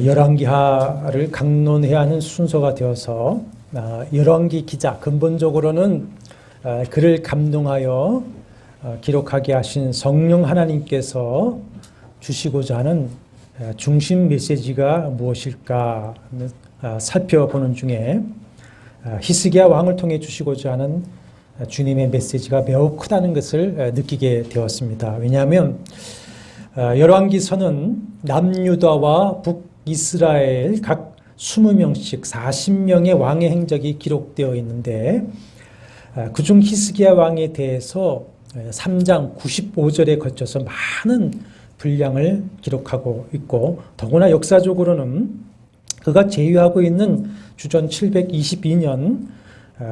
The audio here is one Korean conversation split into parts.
열왕기하를 강론해야 하는 순서가 되어서 열왕기 기자, 근본적으로는 그를 감동하여 기록하게 하신 성령 하나님께서 주시고자 하는 중심 메시지가 무엇일까 살펴보는 중에 히스기야 왕을 통해 주시고자 하는 주님의 메시지가 매우 크다는 것을 느끼게 되었습니다. 왜냐하면 열왕기서는 남유다와 북이스라엘 각 20명씩 40명의 왕의 행적이 기록되어 있는데 그중 히스기야 왕에 대해서 3장 95절에 걸쳐서 많은 분량을 기록하고 있고, 더구나 역사적으로는 그가 제위하고 있는 주전 722년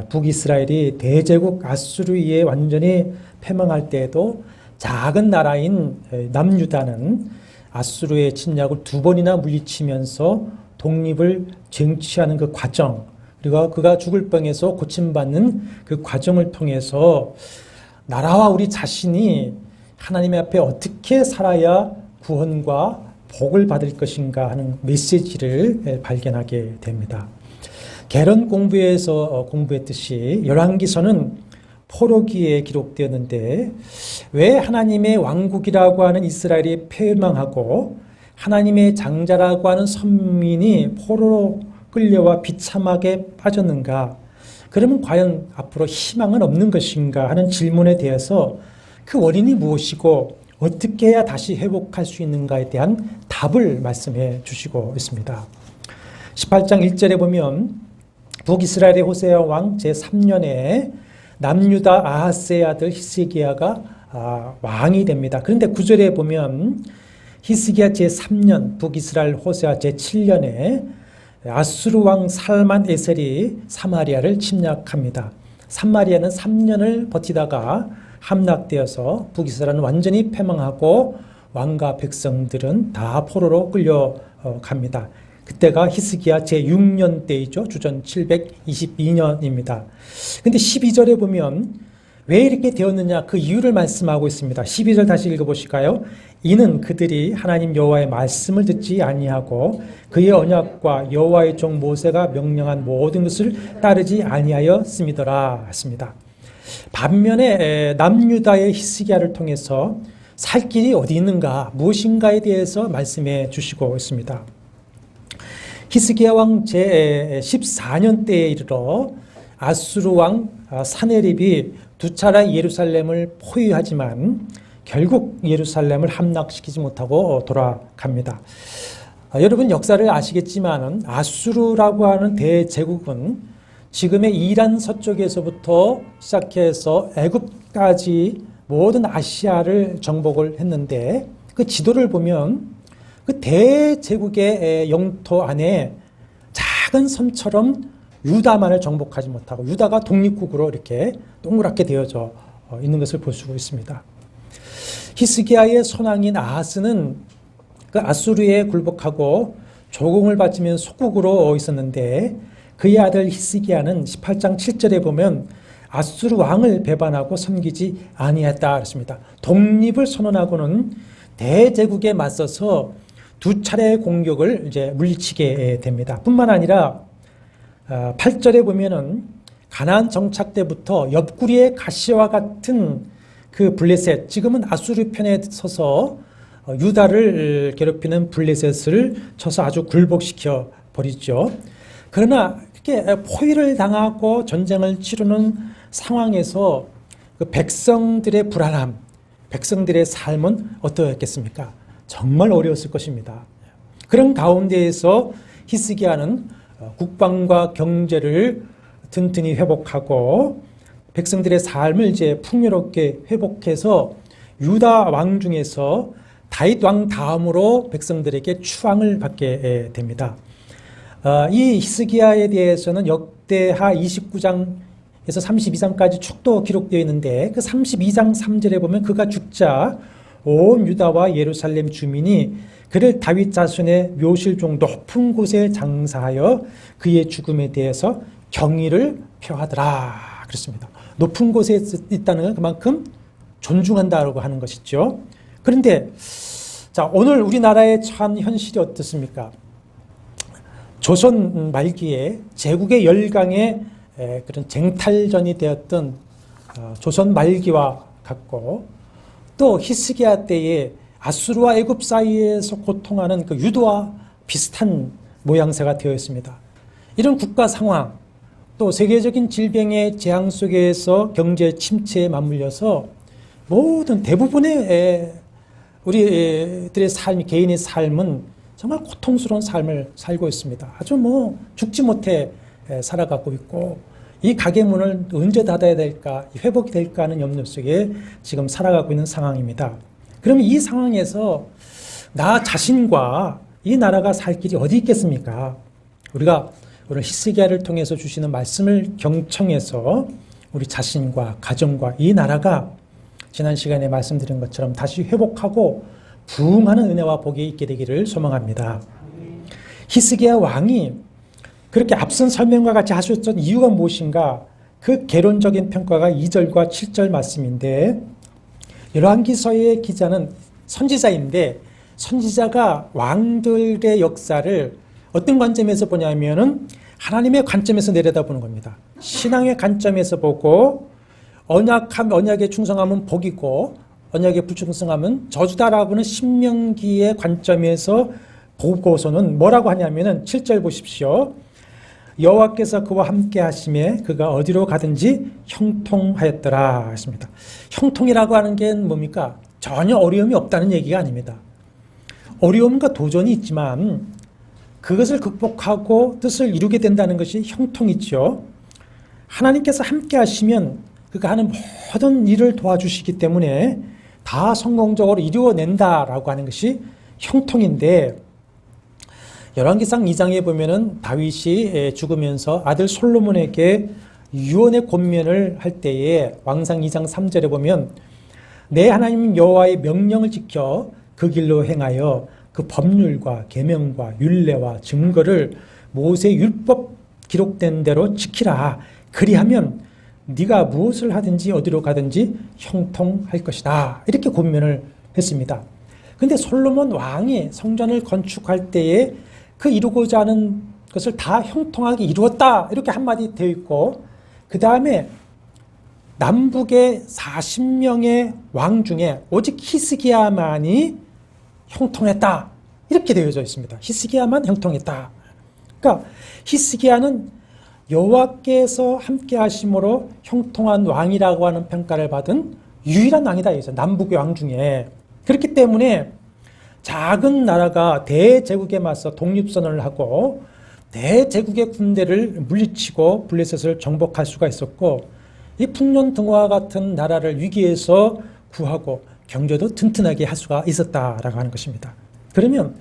북이스라엘이 대제국 아수르에 완전히 패망할 때에도 작은 나라인 남유다는 아수르의 침략을 2번이나 물리치면서 독립을 쟁취하는 그 과정, 그리고 그가 죽을 병에서 고침받는 그 과정을 통해서 나라와 우리 자신이 하나님의 앞에 어떻게 살아야 구원과 복을 받을 것인가 하는 메시지를 발견하게 됩니다. 계론 공부에서 공부했듯이 열왕기서는 포로기에 기록되었는데 왜 하나님의 왕국이라고 하는 이스라엘이 패망하고 하나님의 장자라고 하는 선민이 포로로 끌려와 비참하게 빠졌는가? 그러면 과연 앞으로 희망은 없는 것인가 하는 질문에 대해서 그 원인이 무엇이고 어떻게 해야 다시 회복할 수 있는가에 대한 답을 말씀해 주시고 있습니다. 18장 1절에 보면 북이스라엘의 호세아 왕 제3년에 남유다 아하스의 아들 히스기야가 왕이 됩니다. 그런데 9절에 보면 히스기야 제3년 북이스라엘 호세아 제7년에 아수르 왕 살만 에셀이 사마리아를 침략합니다. 사마리아는 3년을 버티다가 함락되어서 북이스라엘은 완전히 패망하고 왕과 백성들은 다 포로로 끌려갑니다. 그때가 히스기야 제6년 때이죠. 주전 722년입니다. 근데 12절에 보면 왜 이렇게 되었느냐 그 이유를 말씀하고 있습니다. 12절 다시 읽어보실까요? 이는 그들이 하나님 여호와의 말씀을 듣지 아니하고 그의 언약과 여호와의 종 모세가 명령한 모든 것을 따르지 아니하였음이더라 했습니다. 반면에 남유다의 히스기야를 통해서 살 길이 어디 있는가 무엇인가에 대해서 말씀해 주시고 있습니다. 히스기야 왕 제14년 때에 이르러 아수르 왕 사네립이 두 차례 예루살렘을 포위하지만 결국 예루살렘을 함락시키지 못하고 돌아갑니다. 여러분 역사를 아시겠지만 아수르라고 하는 대제국은 지금의 이란 서쪽에서부터 시작해서 애굽까지 모든 아시아를 정복을 했는데 그 지도를 보면 그 대제국의 영토 안에 작은 섬처럼 유다만을 정복하지 못하고 유다가 독립국으로 이렇게 동그랗게 되어져 있는 것을 볼 수 있습니다. 히스기야의 손왕인 아하스는 그 아수르에 굴복하고 조공을 바치면 속국으로 있었는데 그의 아들 히스기야는 18장 7절에 보면 아수르 왕을 배반하고 섬기지 아니했다 그랬습니다. 독립을 선언하고는 대제국에 맞서서 두 차례의 공격을 이제 물리치게 됩니다. 뿐만 아니라 8절에 보면은 가나안 정착 때부터 옆구리의 가시와 같은 그 블레셋, 지금은 아수르 편에 서서 유다를 괴롭히는 블레셋을 쳐서 아주 굴복시켜 버리죠. 그러나 이렇게 포위를 당하고 전쟁을 치르는 상황에서 그 백성들의 불안함, 백성들의 삶은 어떠했겠습니까? 정말 어려웠을 것입니다. 그런 가운데에서 히스기야는 국방과 경제를 튼튼히 회복하고 백성들의 삶을 이제 풍요롭게 회복해서 유다 왕 중에서 다윗 왕 다음으로 백성들에게 추앙을 받게 됩니다. 이 히스기야에 대해서는 역대하 29장에서 32장까지 축도 기록되어 있는데 그 32장 3절에 보면 그가 죽자 온 유다와 예루살렘 주민이 그를 다윗 자손의 묘실 중 높은 곳에 장사하여 그의 죽음에 대해서 경의를 표하더라 그렇습니다. 높은 곳에 있다는 건 그만큼 존중한다고 하는 것이죠. 그런데 자, 오늘 우리나라의 처한 현실이 어떻습니까? 조선 말기에 제국의 열강의 그런 쟁탈전이 되었던 조선 말기와 같고, 또 히스기야 때에 아수르와 애굽 사이에서 고통하는 그 유도와 비슷한 모양새가 되어 있습니다. 이런 국가 상황, 또 세계적인 질병의 재앙 속에서 경제 침체에 맞물려서 모든 대부분의 우리들의 삶, 개인의 삶은 정말 고통스러운 삶을 살고 있습니다. 아주 죽지 못해 살아가고 있고, 이 가게 문을 언제 닫아야 될까, 회복이 될까 하는 염려 속에 지금 살아가고 있는 상황입니다. 그러면 이 상황에서 나 자신과 이 나라가 살 길이 어디 있겠습니까? 우리가 오늘 히스기야를 통해서 주시는 말씀을 경청해서 우리 자신과 가정과 이 나라가 지난 시간에 말씀드린 것처럼 다시 회복하고 부흥하는 은혜와 복이 있게 되기를 소망합니다. 히스기야 왕이 그렇게 앞선 설명과 같이 하셨던 이유가 무엇인가? 그 개론적인 평가가 2절과 7절 말씀인데, 열왕기서의 기자는 선지자인데, 선지자가 왕들의 역사를 어떤 관점에서 보냐면은 하나님의 관점에서 내려다보는 겁니다. 신앙의 관점에서 보고, 언약에 충성하면 복이고 언약에 불충성하면 저주다라고는 신명기의 관점에서 보고서는 뭐라고 하냐면은 7절 보십시오. 여호와께서 그와 함께 하심에 그가 어디로 가든지 형통하였더라 했습니다. 형통이라고 하는 게 뭡니까? 전혀 어려움이 없다는 얘기가 아닙니다. 어려움과 도전이 있지만 그것을 극복하고 뜻을 이루게 된다는 것이 형통이죠. 하나님께서 함께 하시면 그가 하는 모든 일을 도와주시기 때문에 다 성공적으로 이루어낸다라고 하는 것이 형통인데, 열왕기상 2장에 보면은 다윗이 죽으면서 아들 솔로몬에게 유언의 권면을 할 때에 왕상 2장 3절에 보면 내 하나님 여호와의 명령을 지켜 그 길로 행하여 그 법률과 계명과 율례와 증거를 모세 율법 기록된 대로 지키라. 그리하면 네가 무엇을 하든지 어디로 가든지 형통할 것이다. 이렇게 권면을 했습니다. 근데 솔로몬 왕이 성전을 건축할 때에 그 이루고자 하는 것을 다 형통하게 이루었다. 이렇게 한마디 되어 있고, 그 다음에 남북의 40명의 왕 중에 오직 히스기야만이 형통했다. 이렇게 되어져 있습니다. 히스기야만 형통했다. 그러니까 히스기야는 여호와께서 함께 하심으로 형통한 왕이라고 하는 평가를 받은 유일한 왕이다. 남북의 왕 중에. 그렇기 때문에 작은 나라가 대제국에 맞서 독립선언을 하고 대제국의 군대를 물리치고 블레셋을 정복할 수가 있었고, 이 풍년등화와 같은 나라를 위기에서 구하고 경제도 튼튼하게 할 수가 있었다라고 하는 것입니다. 그러면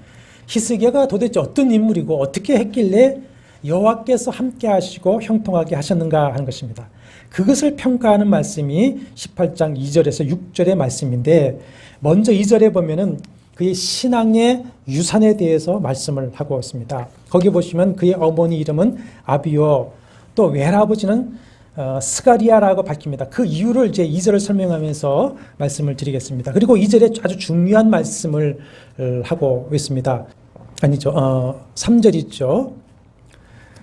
히스기야가 도대체 어떤 인물이고 어떻게 했길래 여호와께서 함께 하시고 형통하게 하셨는가 하는 것입니다. 그것을 평가하는 말씀이 18장 2절에서 6절의 말씀인데, 먼저 2절에 보면은 그의 신앙의 유산에 대해서 말씀을 하고 있습니다. 거기 보시면 그의 어머니 이름은 아비요, 또 외할아버지는 스가리아라고 밝힙니다. 그 이유를 이제 2절을 설명하면서 말씀을 드리겠습니다. 그리고 2절에 아주 중요한 말씀을 하고 있습니다. 아니죠. 3절 있죠.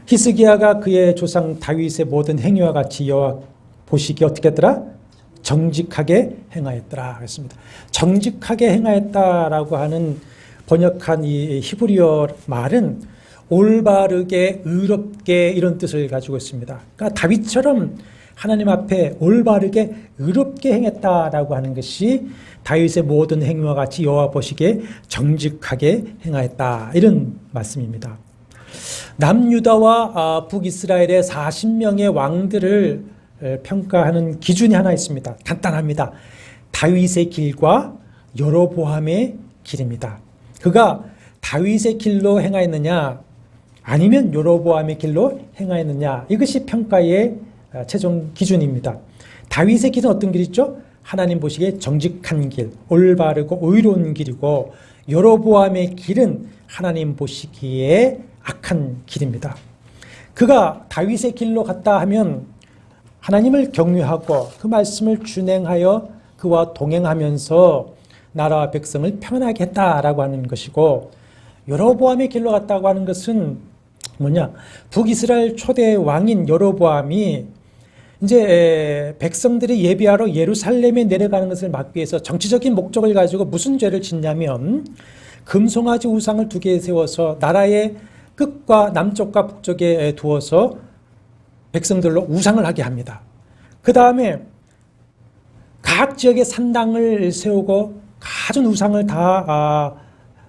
히스기야가 그의 조상 다윗의 모든 행위와 같이 여호와 보시기에 어떻게 했더라? 정직하게 행하였더라 그랬습니다. 정직하게 행하였다라고 하는 번역한 이 히브리어 말은 올바르게, 의롭게 이런 뜻을 가지고 있습니다. 그러니까 다윗처럼 하나님 앞에 올바르게, 의롭게 행했다라고 하는 것이 다윗의 모든 행위와 같이 여호와 보시기에 정직하게 행하였다, 이런 말씀입니다. 남유다와 북이스라엘의 40명의 왕들을 평가하는 기준이 하나 있습니다. 간단합니다. 다윗의 길과 여로보암의 길입니다. 그가 다윗의 길로 행하였느냐 아니면 여로보암의 길로 행하였느냐, 이것이 평가의 최종 기준입니다. 다윗의 길은 어떤 길이죠? 하나님 보시기에 정직한 길, 올바르고 의로운 길이고, 여로보암의 길은 하나님 보시기에 악한 길입니다. 그가 다윗의 길로 갔다 하면 하나님을 경외하고 그 말씀을 준행하여 그와 동행하면서 나라와 백성을 평안하게 했다라고 하는 것이고, 여로보암의 길로 갔다고 하는 것은 뭐냐? 북이스라엘 초대 왕인 여로보암이 이제 백성들이 예배하러 예루살렘에 내려가는 것을 막기 위해서 정치적인 목적을 가지고 무슨 죄를 짓냐면 금송아지 우상을 2개 세워서 나라의 끝과 남쪽과 북쪽에 두어서 백성들로 우상을 하게 합니다. 그 다음에 각 지역에 산당을 세우고 가진 우상을 다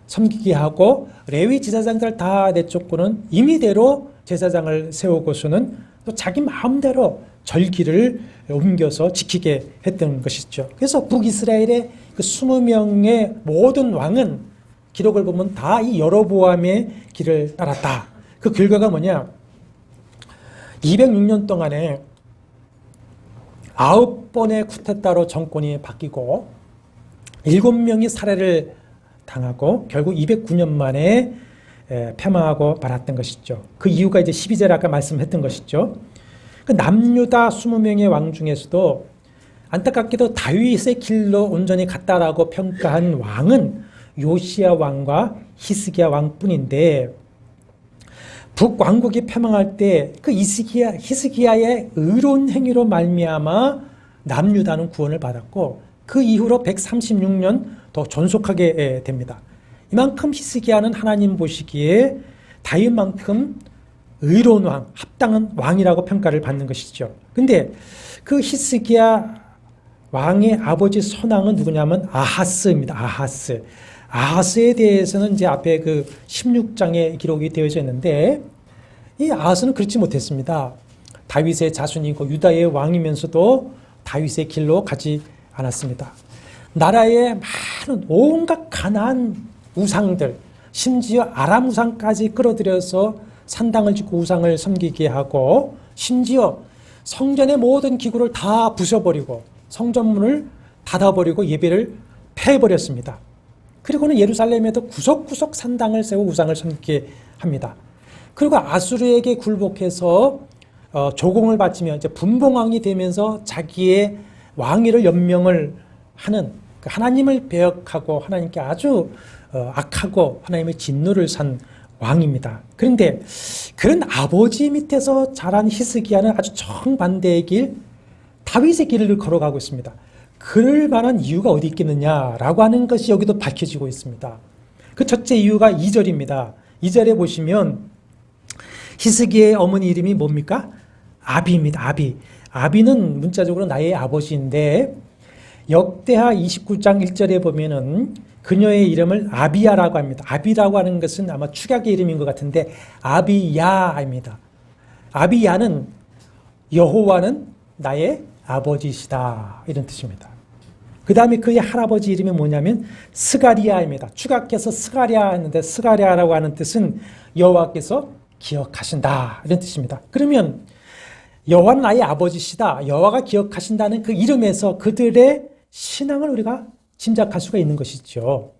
섬기게 하고 레위 제사장들 다 내쫓고는 임의대로 제사장을 세우고서는 또 자기 마음대로 절기를 옮겨서 지키게 했던 것이죠. 그래서 북이스라엘의 그 20명의 모든 왕은 기록을 보면 다 이 여로보암의 길을 따랐다. 그 결과가 뭐냐? 206년 동안에 9번의 쿠데타로 정권이 바뀌고 7명이 살해를 당하고 결국 209년 만에 패망하고 말았던 것이죠. 그 이유가 이제 12절에 아까 말씀했던 것이죠. 그 남유다 20명의 왕 중에서도 안타깝게도 다윗의 길로 온전히 갔다라고 평가한 왕은 요시야 왕과 히스기야 왕뿐인데 북왕국이 패망할 때 그 히스기야의 의로운 행위로 말미암아 남유다는 구원을 받았고 그 이후로 136년 더 존속하게 됩니다. 이만큼 히스기야는 하나님 보시기에 다윗만큼 의로운 왕, 합당한 왕이라고 평가를 받는 것이죠. 근데 그 히스기야 왕의 아버지 선왕은 누구냐면 아하스입니다. 아하스. 아하스에 대해서는 이제 앞에 그 16장에 기록이 되어져 있는데 이 아하스는 그렇지 못했습니다. 다윗의 자손이고 유다의 왕이면서도 다윗의 길로 가지 않았습니다. 나라에 많은 온갖 가나안 우상들, 심지어 아람 우상까지 끌어들여서 산당을 짓고 우상을 섬기게 하고 심지어 성전의 모든 기구를 다 부숴버리고 성전문을 닫아버리고 예배를 폐해버렸습니다. 그리고는 예루살렘에도 구석구석 산당을 세우고 우상을 섬기게 합니다. 그리고 아수르에게 굴복해서 조공을 바치며 이제 분봉왕이 되면서 자기의 왕위를 연명을 하는 하나님을 배역하고 하나님께 아주 악하고 하나님의 진노를 산 왕입니다. 그런데 그런 아버지 밑에서 자란 히스기야는 아주 정반대의 길, 다윗의 길을 걸어가고 있습니다. 그럴 만한 이유가 어디 있겠느냐라고 하는 것이 여기도 밝혀지고 있습니다. 그 첫째 이유가 2절입니다. 2절에 보시면 히스기야의 어머니 이름이 뭡니까? 아비입니다. 아비. 아비는 문자적으로 나의 아버지인데 역대하 29장 1절에 보면은 그녀의 이름을 아비야라고 합니다. 아비라고 하는 것은 아마 축약의 이름인 것 같은데 아비야입니다. 아비야는 여호와는 나의 아버지시다 이런 뜻입니다. 그 다음에 그의 할아버지 이름이 뭐냐면 스가리아입니다. 축약해서 스가리아 했는데 스가리아라고 하는 뜻은 여호와께서 기억하신다 이런 뜻입니다. 그러면 여호와는 나의 아버지시다. 여호와가 기억하신다는 그 이름에서 그들의 신앙을 우리가 짐작할 수가 있는 것이죠.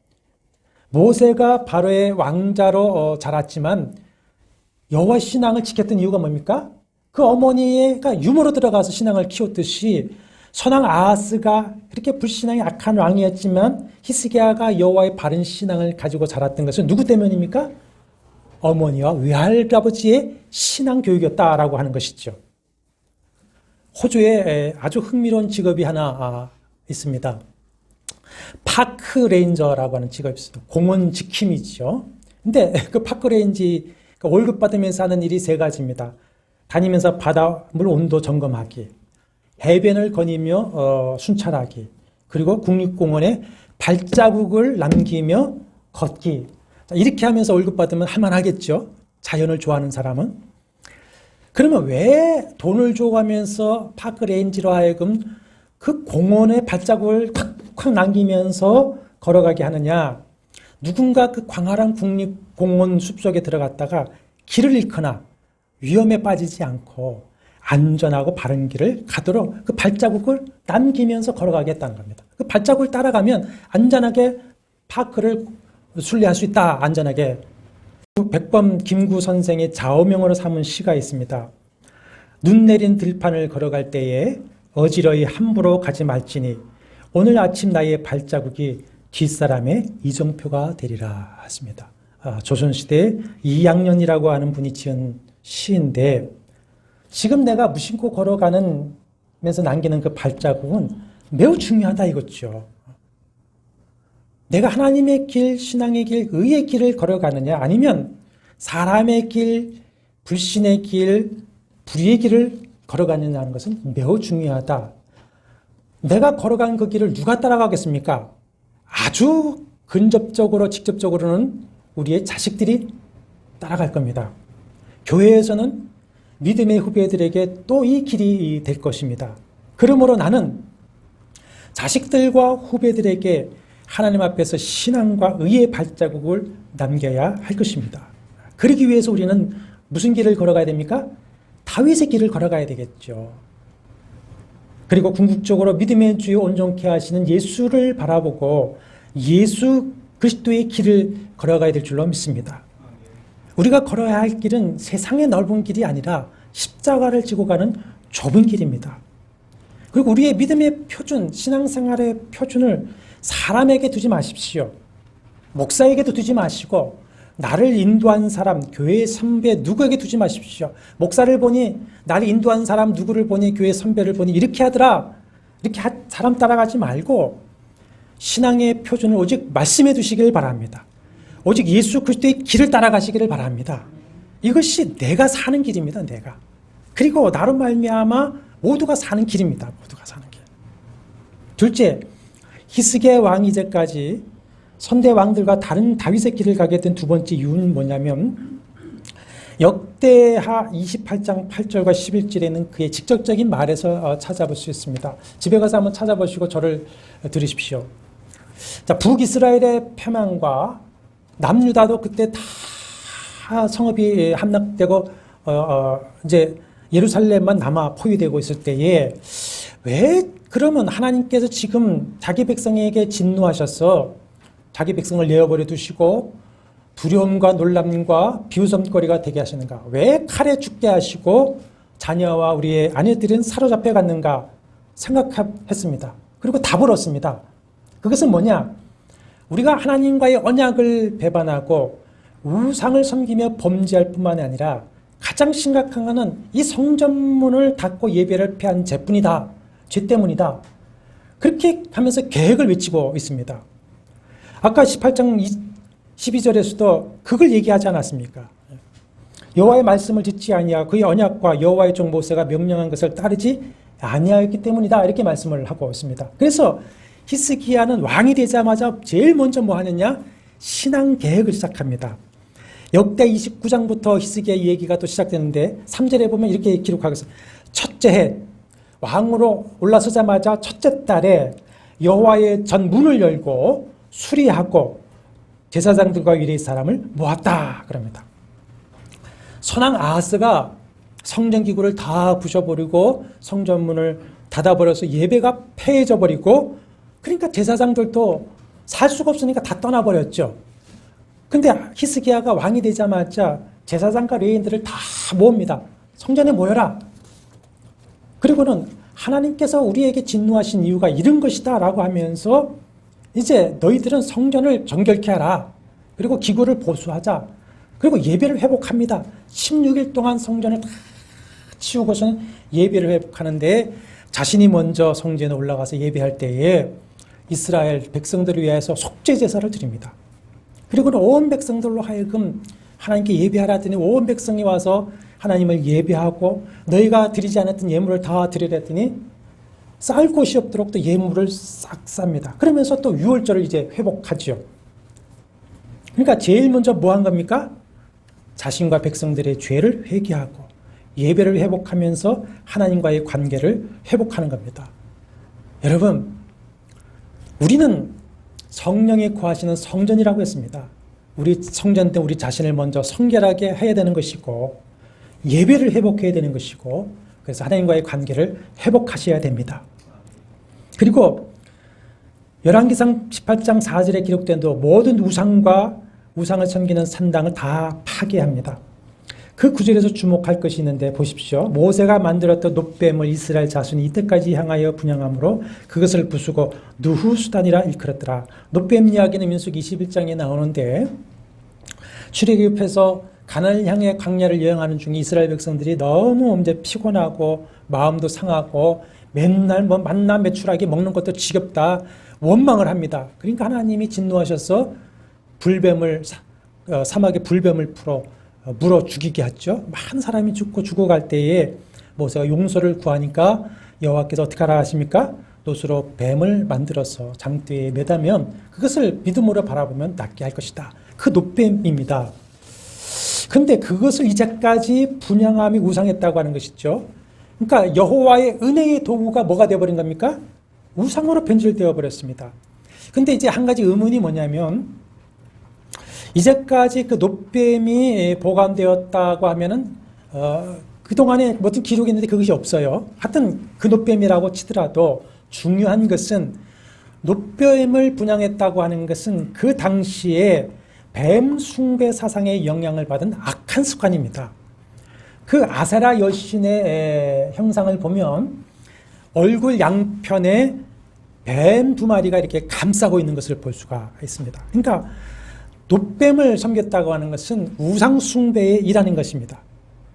모세가 바로의 왕자로 자랐지만 여호와 신앙을 지켰던 이유가 뭡니까? 그 어머니가 유모로 들어가서 신앙을 키웠듯이 선왕 아하스가 그렇게 불신앙이 악한 왕이었지만 히스기야가 여호와의 바른 신앙을 가지고 자랐던 것은 누구 때문입니까? 어머니와 외할아버지의 신앙 교육이었다라고 하는 것이죠. 호주에 아주 흥미로운 직업이 하나 있습니다. 파크 레인저라고 하는 직업이 있습니다. 공원 지킴이죠. 근데 그 파크 레인지 월급 받으면서 하는 일이 3가지입니다. 다니면서 바닷물 온도 점검하기, 해변을 거니며 순찰하기, 그리고 국립공원에 발자국을 남기며 걷기. 이렇게 하면서 월급 받으면 할만하겠죠. 자연을 좋아하는 사람은. 그러면 왜 돈을 줘가면서 파크 레인지로 하여금 그 공원에 발자국을 콱콱 남기면서 걸어가게 하느냐? 누군가 그 광활한 국립공원 숲속에 들어갔다가 길을 잃거나 위험에 빠지지 않고 안전하고 바른 길을 가도록 그 발자국을 남기면서 걸어가겠다는 겁니다. 그 발자국을 따라가면 안전하게 파크를 순례할 수 있다. 안전하게. 백범 김구 선생의 좌우명으로 삼은 시가 있습니다. 눈 내린 들판을 걸어갈 때에 어지러이 함부로 가지 말지니 오늘 아침 나의 발자국이 뒷사람의 이정표가 되리라 하십니다. 조선시대 이양년이라고 하는 분이 지은 시인데, 지금 내가 무심코 걸어가면서 남기는 그 발자국은 매우 중요하다 이거죠. 내가 하나님의 길, 신앙의 길, 의의 길을 걸어가느냐, 아니면 사람의 길, 불신의 길, 불의의 길을 걸어가느냐는 것은 매우 중요하다. 내가 걸어간 그 길을 누가 따라가겠습니까? 아주 근접적으로, 직접적으로는 우리의 자식들이 따라갈 겁니다. 교회에서는 믿음의 후배들에게 또 이 길이 될 것입니다. 그러므로 나는 자식들과 후배들에게 하나님 앞에서 신앙과 의의 발자국을 남겨야 할 것입니다. 그러기 위해서 우리는 무슨 길을 걸어가야 됩니까? 다윗의 길을 걸어가야 되겠죠. 그리고 궁극적으로 믿음의 주요 온전케 하시는 예수를 바라보고 예수 그리스도의 길을 걸어가야 될 줄로 믿습니다. 우리가 걸어야 할 길은 세상의 넓은 길이 아니라 십자가를 지고 가는 좁은 길입니다. 그리고 우리의 믿음의 표준, 신앙생활의 표준을 사람에게 두지 마십시오. 목사에게도 두지 마시고 나를 인도한 사람, 교회의 선배 누구에게 두지 마십시오. 목사를 보니 나를 인도한 사람 누구를 보니 교회 선배를 보니 이렇게 하더라. 이렇게 사람 따라가지 말고 신앙의 표준을 오직 말씀해 두시길 바랍니다. 오직 예수 그리스도의 길을 따라가시기를 바랍니다. 이것이 내가 사는 길입니다. 내가. 그리고 나로 말미암아 모두가 사는 길입니다. 모두가 사는 길. 둘째, 히스기야 왕이 이제까지 선대 왕들과 다른 다윗의 길을 가게 된 두 번째 이유는 뭐냐면 역대하 28장 8절과 11절에는 그의 직접적인 말에서 찾아볼 수 있습니다. 집에 가서 한번 찾아보시고 저를 들으십시오. 자, 북이스라엘의 패망과 남유다도 그때 다 성읍이 함락되고 이제 예루살렘만 남아 포위되고 있을 때에 왜 그러면 하나님께서 지금 자기 백성에게 진노하셔서 자기 백성을 내어버려 두시고 두려움과 놀람과 비웃음거리가 되게 하시는가? 왜 칼에 죽게 하시고 자녀와 우리의 아내들은 사로잡혀 갔는가 생각했습니다. 그리고 답을 얻습니다. 그것은 뭐냐? 우리가 하나님과의 언약을 배반하고 우상을 섬기며 범죄할 뿐만 아니라 가장 심각한 것은 이 성전문을 닫고 예배를 피한 죄뿐이다. 죄 때문이다. 그렇게 하면서 계획을 외치고 있습니다. 아까 18장 12절에서도 그걸 얘기하지 않았습니까? 여호와의 말씀을 듣지 아니하고 그의 언약과 여호와의 종 모세가 명령한 것을 따르지 아니하였기 때문이다. 이렇게 말씀을 하고 있습니다. 그래서 히스기야는 왕이 되자마자 제일 먼저 뭐 하느냐? 신앙 계획을 시작합니다. 역대 29장부터 히스기야 얘기가 또 시작되는데 3절에 보면 이렇게 기록하고 있어요. 첫째 해 왕으로 올라서자마자 첫째 달에 여호와의 전 문을 열고 수리하고 제사장들과 유대의 사람을 모았다 그럽니다. 선왕 아하스가 성전기구를 다 부셔버리고 성전문을 닫아버려서 예배가 폐해져 버리고 그러니까 제사장들도 살 수가 없으니까 다 떠나버렸죠. 근데 히스기야가 왕이 되자마자 제사장과 레위인들을 다 모읍니다. 성전에 모여라. 그리고는 하나님께서 우리에게 진노하신 이유가 이런 것이다 라고 하면서 이제 너희들은 성전을 정결케 하라. 그리고 기구를 보수하자. 그리고 예배를 회복합니다. 16일 동안 성전을 다 치우고서는 예배를 회복하는데 자신이 먼저 성전에 올라가서 예배할 때에 이스라엘 백성들을 위해서 속죄 제사를 드립니다. 그리고는 온 백성들로 하여금 하나님께 예배하라더니 온 백성이 와서 하나님을 예배하고 너희가 드리지 않았던 예물을 다 드리라 했더니 쌀 곳이 없도록 또 예물을 싹 쌉니다. 그러면서 또 유월절을 이제 회복하죠. 그러니까 제일 먼저 뭐 한 겁니까? 자신과 백성들의 죄를 회개하고 예배를 회복하면서 하나님과의 관계를 회복하는 겁니다. 여러분, 우리는 성령이 거하시는 성전이라고 했습니다. 우리 성전 때 우리 자신을 먼저 성결하게 해야 되는 것이고 예배를 회복해야 되는 것이고 그래서 하나님과의 관계를 회복하셔야 됩니다. 그리고 열왕기상 18장 4절에 기록된 대로 모든 우상을 섬기는 산당을 다 파괴합니다. 그 구절에서 주목할 것이 있는데 보십시오. 모세가 만들었던 놋뱀을 이스라엘 자손이 이때까지 향하여 분향함으로 그것을 부수고 누후수단이라 일컬었더라. 놋뱀 이야기는 민수기 21장에 나오는데 출애굽해서 가나안을 향해 광야를 여행하는 중에 이스라엘 백성들이 너무 이제 피곤하고 마음도 상하고 맨날 뭐 만나 매출하게 먹는 것도 지겹다 원망을 합니다. 그러니까 하나님이 진노하셔서 불뱀을 사막에 불뱀을 풀어 물어 죽이게 했죠. 많은 사람이 죽어갈 때에 모세가 용서를 구하니까 여호와께서 어떻게 하라 하십니까? 노수로 뱀을 만들어서 장대에 매다면 그것을 믿음으로 바라보면 낫게 할 것이다. 그 노뱀입니다. 근데 그것을 이제까지 분향함이 우상했다고 하는 것이죠. 그러니까 여호와의 은혜의 도구가 뭐가 되어버린 겁니까? 우상으로 변질되어 버렸습니다. 근데 이제 한 가지 의문이 뭐냐면 이제까지 그 노뱀이 보관되었다고 하면은 그동안에 무슨 기록이 있는데 그것이 없어요. 하여튼 그 노뱀이라고 치더라도 중요한 것은 노뱀을 분양했다고 하는 것은 그 당시에 뱀 숭배 사상의 영향을 받은 악한 습관입니다. 그 아세라 여신의 형상을 보면 얼굴 양편에 뱀 두 마리가 이렇게 감싸고 있는 것을 볼 수가 있습니다. 그러니까 노뱀을 섬겼다고 하는 것은 우상 숭배의 일하는 것입니다.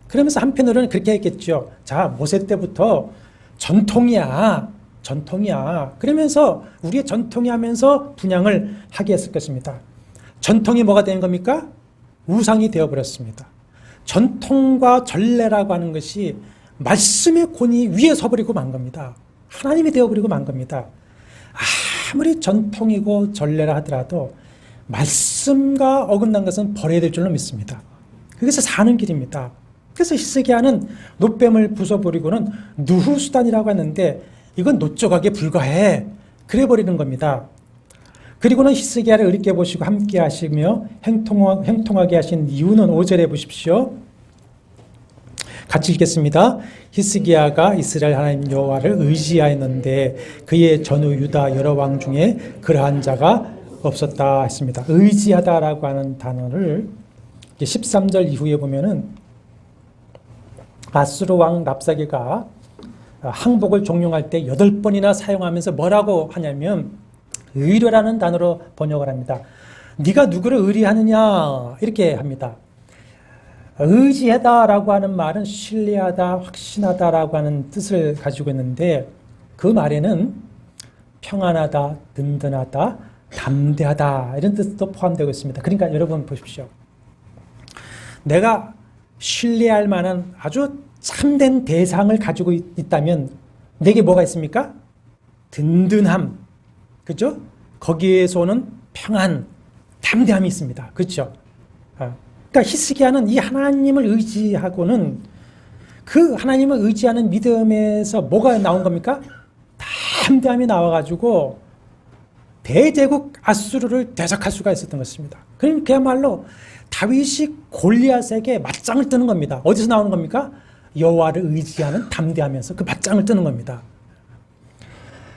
그러면서 한편으로는 그렇게 했겠죠. 자, 모세 때부터 전통이야. 그러면서 우리의 전통이 하면서 분양을 하게 했을 것입니다. 전통이 뭐가 된 겁니까? 우상이 되어버렸습니다. 전통과 전례라고 하는 것이 말씀의 권위 위에 서버리고 만 겁니다. 하나님이 되어버리고 만 겁니다. 아무리 전통이고 전례라 하더라도 말씀과 어긋난 것은 버려야 될 줄로 믿습니다. 그래서 사는 길입니다. 그래서 히스기야는 노뱀을 부숴버리고는 누후수단이라고 하는데 이건 노조각에 불과해. 그래 버리는 겁니다. 그리고는 히스기야를 의리케 보시고 함께 하시며 행통하게 하신 이유는 5절에 보십시오. 같이 읽겠습니다. 히스기야가 이스라엘 하나님 여호와를 의지하였는데 그의 전후 유다 여러 왕 중에 그러한 자가 없었다 했습니다. 의지하다라고 하는 단어를 13절 이후에 보면은 아수르 왕 랍사게가 항복을 종용할 때 8번이나 사용하면서 뭐라고 하냐면 의뢰라는 단어로 번역을 합니다. 네가 누구를 의뢰하느냐 이렇게 합니다. 의지하다라고 하는 말은 신뢰하다, 확신하다라고 하는 뜻을 가지고 있는데 그 말에는 평안하다, 든든하다, 담대하다 이런 뜻도 포함되고 있습니다. 그러니까 여러분 보십시오. 내가 신뢰할 만한 아주 참된 대상을 가지고 있다면 내게 뭐가 있습니까? 든든함, 그렇죠? 거기에서 오는 평안, 담대함이 있습니다. 그렇죠? 그러니까 히스기야는 이 하나님을 의지하고는 그 하나님을 의지하는 믿음에서 뭐가 나온 겁니까? 담대함이 나와가지고 대제국 아수르를 대적할 수가 있었던 것입니다. 그럼 그야말로 다윗이 골리앗에게 맞짱을 뜨는 겁니다. 어디서 나오는 겁니까? 여호와를 의지하는 담대하면서 그 맞짱을 뜨는 겁니다.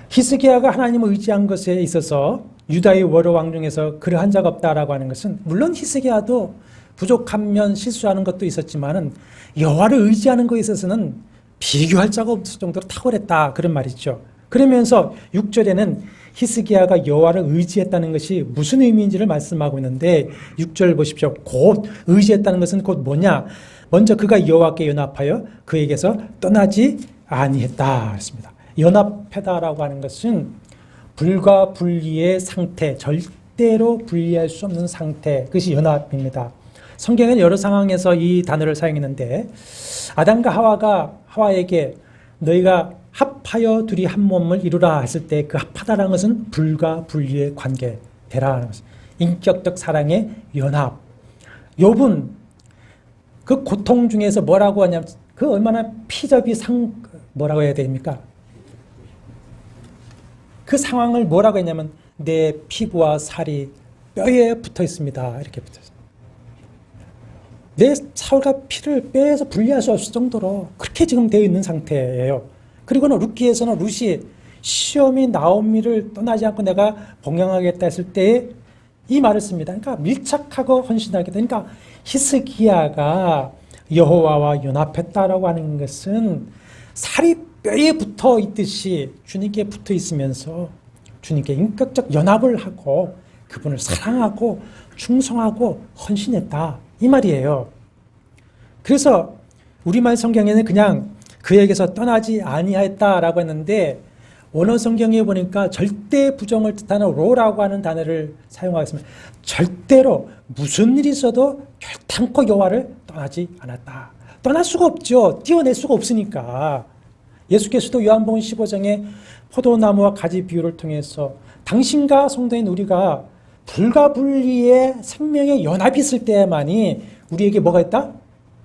히스기야가 하나님을 의지한 것에 있어서 유다의 여러 왕 중에서 그러한 자가 없다라고 하는 것은 물론 히스기야도 부족한 면 실수하는 것도 있었지만은 여호와를 의지하는 것에 있어서는 비교할 자가 없을 정도로 탁월했다 그런 말이죠. 그러면서 6절에는 히스기야가 여호와를 의지했다는 것이 무슨 의미인지를 말씀하고 있는데 6절 보십시오. 곧 의지했다는 것은 곧 뭐냐? 먼저 그가 여호와께 연합하여 그에게서 떠나지 아니했다 했습니다. 연합하다라고 하는 것은 불과 분리의 상태, 절대로 분리할 수 없는 상태, 그것이 연합입니다. 성경에는 여러 상황에서 이 단어를 사용했는데 아담과 하와에게 너희가 합하여 둘이 한 몸을 이루라 했을 때 그 합하다라는 것은 불과 분리의 관계, 되라는 것입니다. 인격적 사랑의 연합. 욥은 그 고통 중에서 뭐라고 하냐면 그 얼마나 피접이 뭐라고 해야 됩니까? 그 상황을 뭐라고 했냐면 내 피부와 살이 뼈에 붙어 있습니다. 이렇게 붙어 있습니다. 내 살과 피를 뼈에서 분리할 수 없을 정도로 그렇게 지금 되어 있는 상태예요. 그리고는 룻기에서는 룻이 시험이 나오미를 떠나지 않고 내가 봉양하겠다 했을 때 이 말을 씁니다. 그러니까 밀착하고 헌신하겠다. 그러니까 히스기야가 여호와와 연합했다라고 하는 것은 살이 뼈에 붙어 있듯이 주님께 붙어 있으면서 주님께 인격적 연합을 하고 그분을 사랑하고 충성하고 헌신했다. 이 말이에요. 그래서 우리말 성경에는 그냥 그에게서 떠나지 아니하였다라고 했는데 원어 성경에 보니까 절대 부정을 뜻하는 로라고 하는 단어를 사용하겠습니다. 절대로 무슨 일이 있어도 결탄코 여호와를 떠나지 않았다. 떠날 수가 없죠. 띄어낼 수가 없으니까. 예수께서도 요한복음 15장에 포도나무와 가지 비유를 통해서 당신과 성도인 우리가 불가분리의 생명의 연합이 있을 때만이 우리에게 뭐가 있다?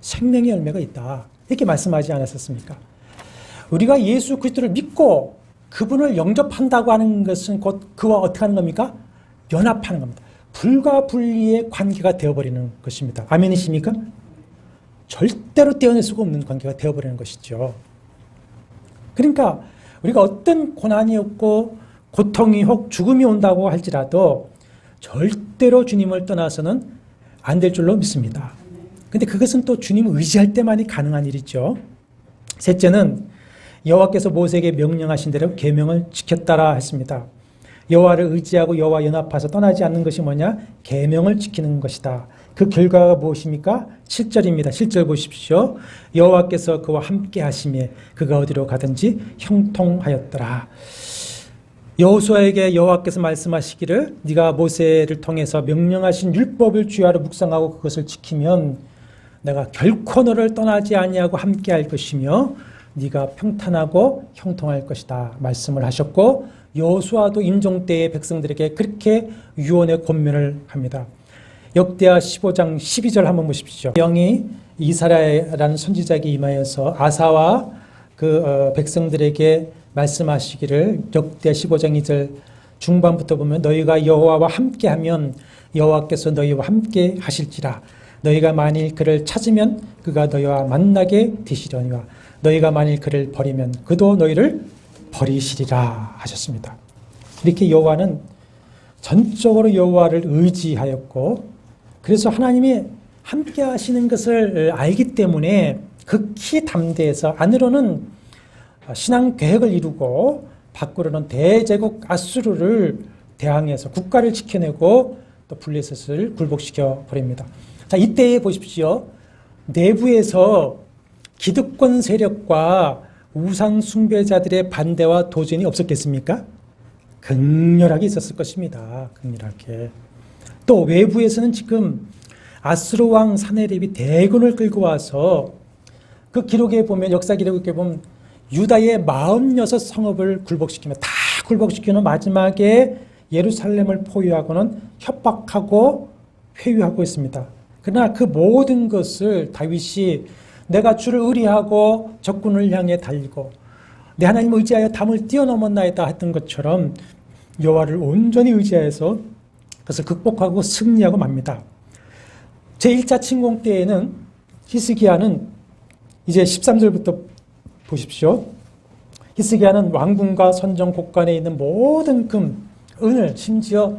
생명의 열매가 있다. 이렇게 말씀하지 않았었습니까? 우리가 예수 그리스도를 믿고 그분을 영접한다고 하는 것은 곧 그와 어떻게 하는 겁니까? 연합하는 겁니다. 불가분리의 관계가 되어버리는 것입니다. 아멘이십니까? 절대로 떼어낼 수가 없는 관계가 되어버리는 것이죠. 그러니까 우리가 어떤 고난이 없고 고통이 혹 죽음이 온다고 할지라도 절대로 주님을 떠나서는 안 될 줄로 믿습니다. 근데 그것은 또 주님을 의지할 때만이 가능한 일이죠. 셋째는 여호와께서 모세에게 명령하신 대로 계명을 지켰다라 했습니다. 여호와를 의지하고 여호와 연합해서 떠나지 않는 것이 뭐냐? 계명을 지키는 것이다. 그 결과가 무엇입니까? 7절입니다. 7절 보십시오. 여호와께서 그와 함께 하심에 그가 어디로 가든지 형통하였더라. 여호수아에게 여호와께서 말씀하시기를 네가 모세를 통해서 명령하신 율법을 주야로 묵상하고 그것을 지키면 내가 결코 너를 떠나지 아니하고 함께 할 것이며 네가 평탄하고 형통할 것이다 말씀을 하셨고 여호수아도 임종 때의 백성들에게 그렇게 유언의 권면을 합니다. 역대하 15장 12절 한번 보십시오. 영이 이사야라는 선지자에게 임하여서 아사와 그 백성들에게 말씀하시기를 역대 15장 2절 중반부터 보면 너희가 여호와와 함께하면 여호와께서 너희와 함께 하실지라. 너희가 만일 그를 찾으면 그가 너희와 만나게 되시려니와 너희가 만일 그를 버리면 그도 너희를 버리시리라 하셨습니다. 이렇게 여호와는 전적으로 여호와를 의지하였고 그래서 하나님이 함께 하시는 것을 알기 때문에 극히 담대해서 안으로는 신앙 계획을 이루고 밖으로는 대제국 아수르를 대항해서 국가를 지켜내고 또 블레셋을 굴복시켜 버립니다. 자, 이때에 보십시오. 내부에서 기득권 세력과 우상 숭배자들의 반대와 도전이 없었겠습니까? 극렬하게 있었을 것입니다. 극렬하게. 또 외부에서는 지금 아수르 왕 사네립이 대군을 끌고 와서 그 기록에 보면 역사 기록에 보면 유다의 46성읍을 굴복시키며 다 굴복시키는 마지막에 예루살렘을 포위하고는 협박하고 회유하고 있습니다. 그러나 그 모든 것을 다윗이 내가 주를 의리하고 적군을 향해 달리고 내 하나님을 의지하여 담을 뛰어넘었나이다 했던 것처럼 여호와를 온전히 의지하여서 그것을 극복하고 승리하고 맙니다. 제1차 침공 때에는 히스기야는 이제 13절부터 보십시오. 히스기야는 왕궁과 선정 곳간에 있는 모든 금, 은을 심지어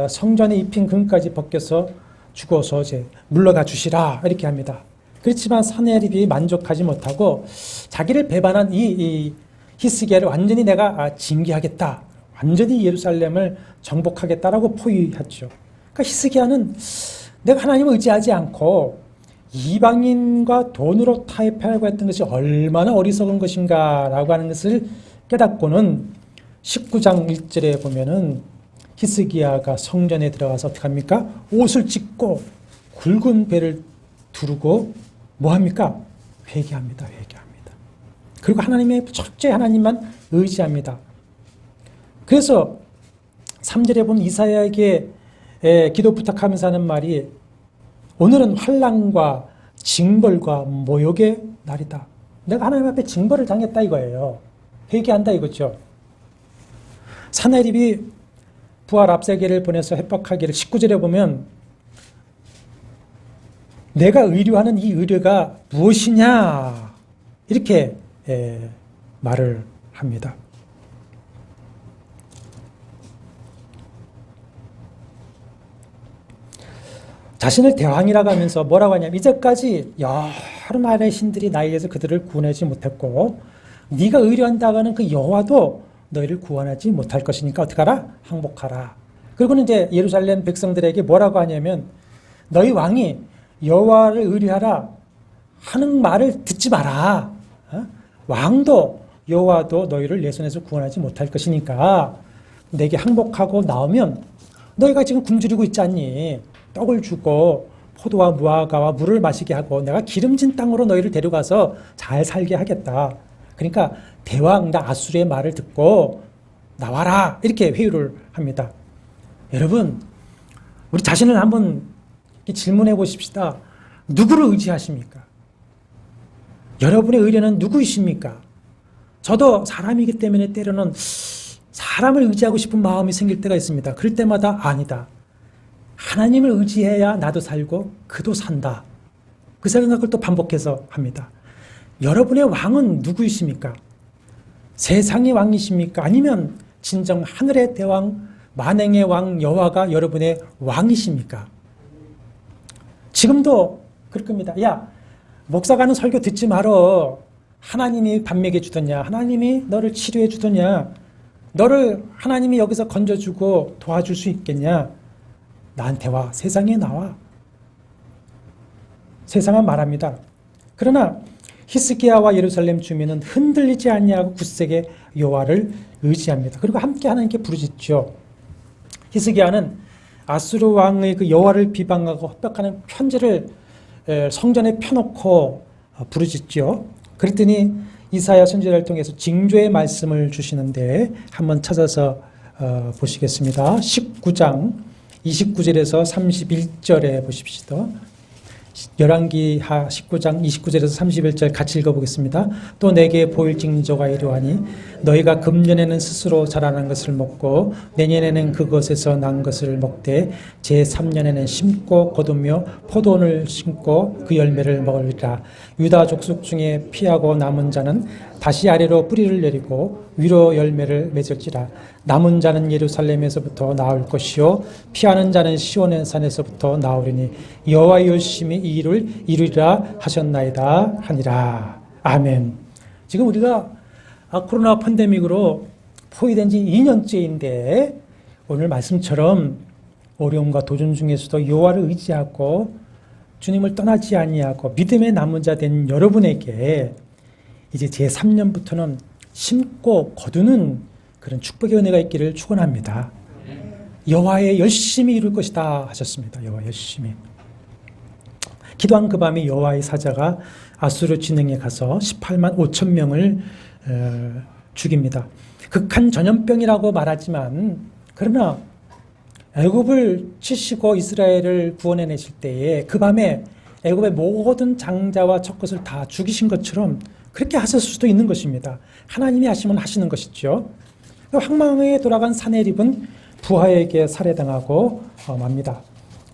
성전에 입힌 금까지 벗겨서 죽어서 이제 물러가 주시라 이렇게 합니다. 그렇지만 사네립이 만족하지 못하고 자기를 배반한 이 히스기야를 완전히 내가 징계하겠다. 완전히 예루살렘을 정복하겠다라고 포위했죠. 그러니까 히스기야는 내가 하나님을 의지하지 않고 이방인과 돈으로 타협하려고 했던 것이 얼마나 어리석은 것인가라고 하는 것을 깨닫고는 19장 1절에 보면은 히스기야가 성전에 들어가서 어떻게 합니까? 옷을 찢고 굵은 배를 두르고 뭐 합니까? 회개합니다. 회개합니다. 그리고 하나님의 첫째 하나님만 의지합니다. 그래서 3절에 보면 이사야에게 기도 부탁하면서 하는 말이 오늘은 환난과 징벌과 모욕의 날이다. 내가 하나님 앞에 징벌을 당했다 이거예요. 회개한다 이거죠. 사네립이 부하 랍사게를 보내서 협박하기를 19절에 보면 내가 의뢰하는 이 의뢰가 무엇이냐 이렇게 말을 합니다. 자신을 대왕이라고 하면서 뭐라고 하냐면 이제까지 여러 나라의 신들이 나에 의해서 그들을 구원하지 못했고 네가 의뢰한다고 하는 그 여호와도 너희를 구원하지 못할 것이니까 어떻게 하라? 항복하라. 그리고는 이제 예루살렘 백성들에게 뭐라고 하냐면 너희 왕이 여호와를 의뢰하라 하는 말을 듣지 마라. 왕도 여호와도 너희를 내 손에서 구원하지 못할 것이니까 내게 항복하고 나오면 너희가 지금 굶주리고 있지 않니? 떡을 주고 포도와 무화과와 물을 마시게 하고 내가 기름진 땅으로 너희를 데려가서 잘 살게 하겠다. 그러니까 대왕 나 아수르의 말을 듣고 나와라. 이렇게 회유를 합니다. 여러분, 우리 자신을 한번 질문해 보십시다. 누구를 의지하십니까? 여러분의 의뢰는 누구이십니까? 저도 사람이기 때문에 때로는 사람을 의지하고 싶은 마음이 생길 때가 있습니다. 그럴 때마다 아니다. 하나님을 의지해야 나도 살고 그도 산다. 그 생각을 또 반복해서 합니다. 여러분의 왕은 누구이십니까? 세상의 왕이십니까? 아니면 진정 하늘의 대왕, 만행의 왕 여호와가 여러분의 왕이십니까? 지금도 그럴 겁니다. 야, 목사가 하는 설교 듣지 말어. 하나님이 밥 먹여주더냐? 하나님이 너를 치료해주더냐? 너를 하나님이 여기서 건져주고 도와줄 수 있겠냐? 나한테 와. 세상에 나와. 세상은 말합니다. 그러나 히스기야와 예루살렘 주민은 흔들리지 아니하고 굳세게 여호와를 의지합니다. 그리고 함께 하나님께 부르짖죠. 히스기야는 아수르 왕의 그 여호와를 비방하고 협박하는 편지를 성전에 펴놓고 부르짖죠. 그랬더니 이사야 선지자를 통해서 징조의 말씀을 주시는데 한번 찾아서 보시겠습니다. 19장 29절에서 31절에 보십시다. 열왕기하 19장 29절에서 31절 같이 읽어보겠습니다. 또 내게 보일 징조가 이러하니 너희가 금년에는 스스로 자라난 것을 먹고 내년에는 그것에서 난 것을 먹되 제3년에는 심고 거두며 포도원을 심고 그 열매를 먹으리라. 유다 족속 중에 피하고 남은 자는 다시 아래로 뿌리를 내리고 위로 열매를 맺을지라. 남은 자는 예루살렘에서부터 나올 것이요 피하는 자는 시온의 산에서부터 나오리니 여호와의 열심히 이 일을 이루리라 하셨나이다 하니라. 아멘. 지금 우리가 코로나 팬데믹으로 포위된 지 2년째인데 오늘 말씀처럼 어려움과 도전 중에서도 여호와를 의지하고 주님을 떠나지 아니하고 믿음의 남은 자 된 여러분에게 이제 제3년부터는 심고 거두는 그런 축복의 은혜가 있기를 축원합니다. 여호와의 열심히 이룰 것이다 하셨습니다. 여호와 열심히. 기도한 그 밤에 여호와의 사자가 아수르 진영에 가서 18만 5천 명을 죽입니다. 극한 전염병이라고 말하지만 그러나 애굽을 치시고 이스라엘을 구원해내실 때에 그 밤에 애굽의 모든 장자와 첫 것을 다 죽이신 것처럼 그렇게 하실 수도 있는 것입니다. 하나님이 하시면 하시는 것이죠. 황망에 돌아간 사내립은 부하에게 살해당하고 맙니다.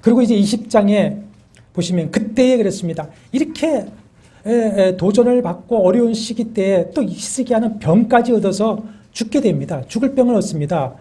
그리고 이제 20장에 보시면 그때에 그랬습니다. 이렇게 도전을 받고 어려운 시기 때에 또 히스기야는 병까지 얻어서 죽게 됩니다. 죽을 병을 얻습니다.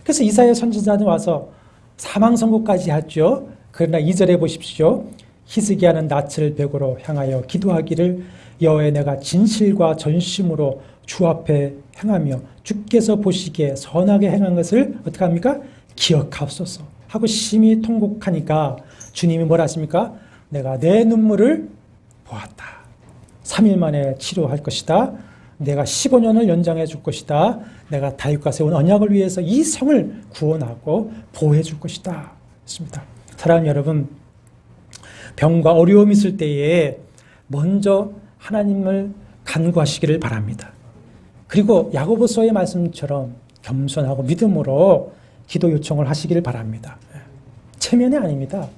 그래서 이사야 선지자는 와서 사망 선고까지 하죠. 그러나 2절에 보십시오. 히스기야는 낯을 벽으로 향하여 기도하기를 여호와여 내가 진실과 전심으로 주 앞에 행하며 주께서 보시기에 선하게 행한 것을 어떻게 합니까? 기억하옵소서 하고 심히 통곡하니까 주님이 뭐라 하십니까? 내가 내 눈물을 보았다. 3일 만에 치료할 것이다. 내가 15년을 연장해 줄 것이다. 내가 다윗과 세운 언약을 위해서 이 성을 구원하고 보호해 줄 것이다. 했습니다. 사랑하는 여러분, 병과 어려움이 있을 때에 먼저 하나님을 간구하시기를 바랍니다. 그리고 야고보서의 말씀처럼 겸손하고 믿음으로 기도 요청을 하시기를 바랍니다. 체면이 아닙니다.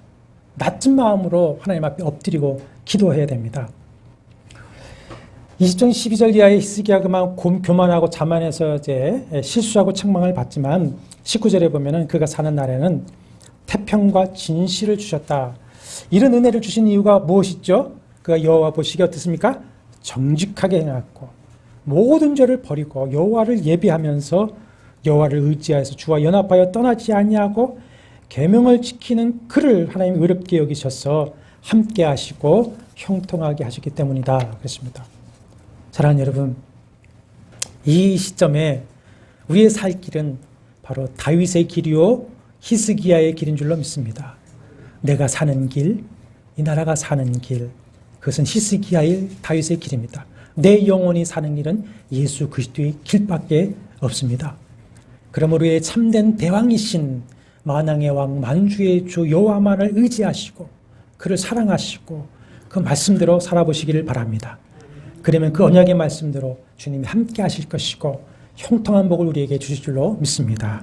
낮은 마음으로 하나님 앞에 엎드리고 기도해야 됩니다. 20장 12절 이하의 히스기야 그만 교만하고 자만해서 이제 실수하고 책망을 받지만 19절에 보면은 그가 사는 날에는 태평과 진실을 주셨다. 이런 은혜를 주신 이유가 무엇이죠? 그가 여호와 보시기에 어떻습니까? 정직하게 행하고 모든 죄를 버리고 여호와를 예비하면서 여호와를 의지하여서 주와 연합하여 떠나지 아니하고 계명을 지키는 그를 하나님이 의롭게 여기셔서 함께 하시고 형통하게 하셨기 때문이다 그랬습니다. 사랑하는 여러분, 이 시점에 우리의 살 길은 바로 다윗의 길이요 히스기야의 길인 줄로 믿습니다. 내가 사는 길, 이 나라가 사는 길, 그것은 히스기야의 다윗의 길입니다. 내 영혼이 사는 길은 예수 그리스도의 길밖에 없습니다. 그러므로 의 참된 대왕이신 만왕의 왕 만주의 주 여호와만을 의지하시고 그를 사랑하시고 그 말씀대로 살아보시기를 바랍니다. 그러면 그 언약의 말씀대로 주님이 함께 하실 것이고 형통한 복을 우리에게 주실 줄로 믿습니다.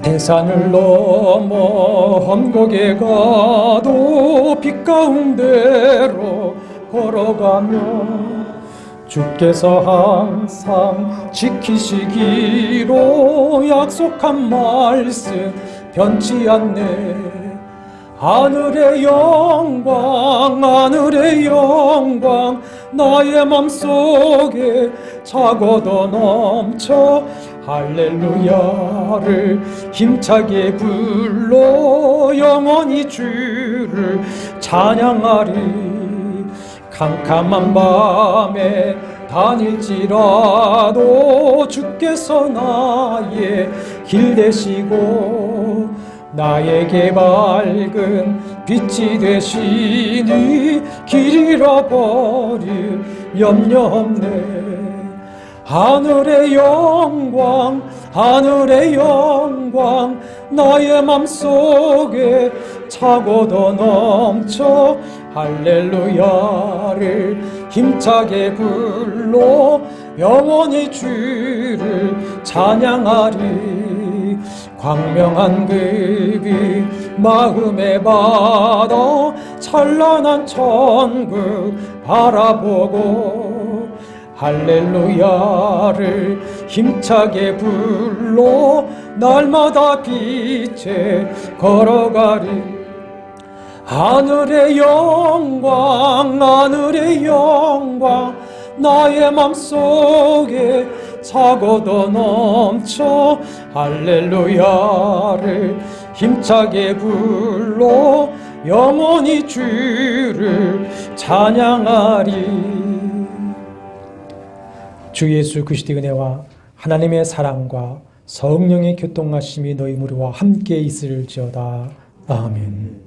대산을 넘어 험곡에 가도 빛 가운데로 걸어가며 주께서 항상 지키시기로 약속한 말씀 변치 않네. 하늘의 영광 하늘의 영광 나의 맘속에 차고도 넘쳐 할렐루야를 힘차게 불러 영원히 주를 찬양하리. 캄캄한 밤에 다닐지라도 주께서 나의 길 되시고 나에게 밝은 빛이 되시니 길 잃어버릴 염려 없네. 하늘의 영광 하늘의 영광 나의 맘속에 차고도 넘쳐 할렐루야를 힘차게 불러 영원히 주를 찬양하리. 광명한 그 빛 마음에 받아 찬란한 천국 바라보고 할렐루야를 힘차게 불러 날마다 빛에 걸어가리. 하늘의 영광 하늘의 영광 나의 맘속에 차고도 넘쳐 할렐루야를 힘차게 불러 영원히 주를 찬양하리. 주 예수 그리스도의 은혜와 하나님의 사랑과 성령의 교통하심이 너희 무리와 함께 있을지어다. 아멘.